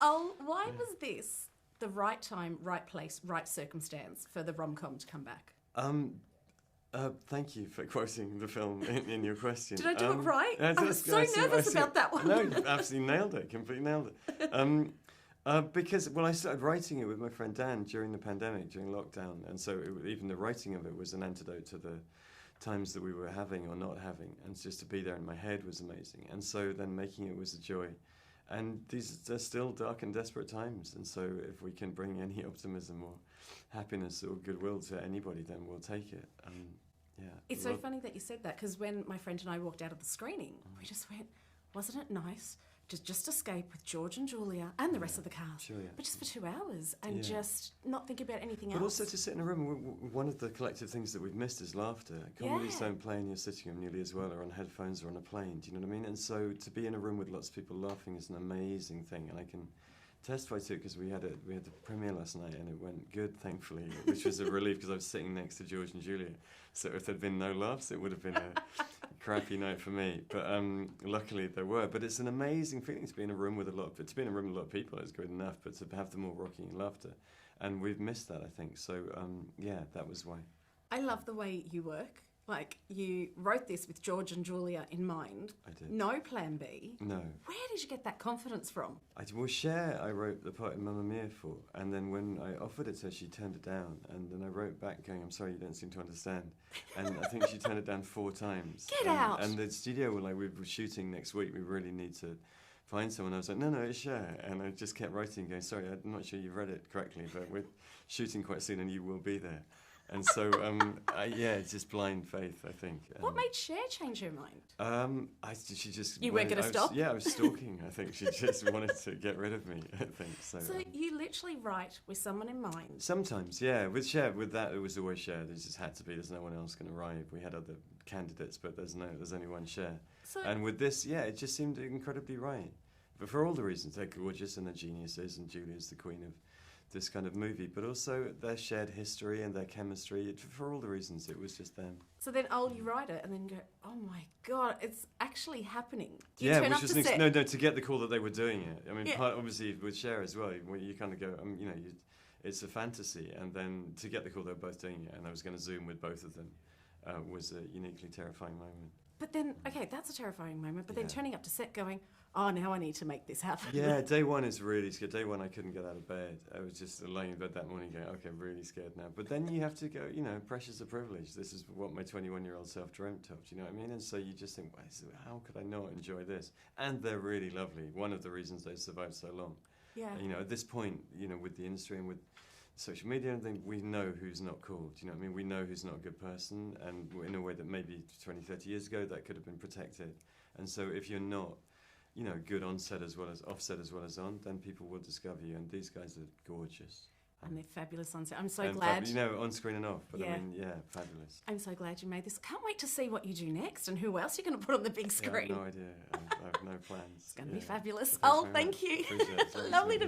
Oh, why was this the right time, right place, right circumstance for the rom-com to come back? Thank you for quoting the film in your question. Did I do it right? I I was so nervous about that one. No, you absolutely nailed it. Completely nailed it. Because, well, I started writing it with my friend Dan during the pandemic, during lockdown. And so even the writing of it was an antidote to the times that we were having or not having. And just to be there in my head was amazing. And so then making it was a joy. And these are still dark and desperate times. And so if we can bring any optimism or happiness or goodwill to anybody, then we'll take it. Yeah. It's so funny that you said that, because when my friend and I walked out of the screening, we just went, wasn't it nice to just escape with George and Julia and the rest of the cast, sure, yeah. but just for 2 hours and just not think about anything else. But also to sit in a room, one of the collective things that we've missed is laughter. Comedies don't play in your sitting room nearly as well, or on headphones or on a plane, do you know what I mean? And so to be in a room with lots of people laughing is an amazing thing, and I can testify to it because we had the premiere last night and it went good, thankfully, which was a relief because I was sitting next to George and Julia. So if there'd been no laughs, it would have been a crappy night for me. But luckily there were. But it's an amazing feeling to be in a room with a lot of people is good enough, but to have them all rocking in laughter. And we've missed that, I think. So yeah, that was why. I love the way you work. Like, you wrote this with George and Julia in mind. I did. No plan B. No. Where did you get that confidence from? Well, Cher, I wrote the part in Mamma Mia for, and then when I offered it to her, she turned it down, and then I wrote back going, I'm sorry, you don't seem to understand. And I think she turned it down 4 times. Get out! And the studio were like, we were shooting next week, we really need to find someone. I was like, no, it's Cher. And I just kept writing, going, sorry, I'm not sure you've read it correctly, but we're shooting quite soon and you will be there. And so, it's just blind faith, I think. What made Cher change her mind? She just... You weren't going to stop? Yeah, I was stalking, I think. She just wanted to get rid of me, I think. So You literally write with someone in mind? Sometimes, yeah. With Cher, with that, it was always Cher. There just had to be. There's no one else going to arrive. We had other candidates, but there's only one Cher. And with this, it just seemed incredibly right. But for all the reasons, they're gorgeous and they're geniuses, and Julia's the queen of this kind of movie, but also their shared history and their chemistry. For all the reasons, it was just them. So then, you write it and then go, oh my God, it's actually happening. Which was to get the call that they were doing it. I mean, obviously with Cher as well, where you kind of go, it's a fantasy, and then to get the call they were both doing it, and I was going to Zoom with both of them, was a uniquely terrifying moment. But then, okay, that's a terrifying moment, but then turning up to set going, oh, now I need to make this happen. Yeah, day one is really scared. Day one I couldn't get out of bed. I was just laying in bed that morning going, okay, I'm really scared now. But then you have to go, pressure's a privilege. This is what my 21-year-old self dreamt of, do you know what I mean? And so you just think, how could I not enjoy this? And they're really lovely. One of the reasons they survived so long. Yeah. At this point, with the industry and with social media and everything, we know who's not cool. Do you know what I mean? We know who's not a good person, and in a way that maybe 20, 30 years ago that could have been protected. And so if you're not, good on set as well as off set as well as on, then people will discover you. And these guys are gorgeous. And they're fabulous on set. I'm so glad. On screen and off. But fabulous. I'm so glad you made this. Can't wait to see what you do next and who else you're going to put on the big screen. I have no idea. I have no plans. It's going to be fabulous. Thank you. Lovely to meet you.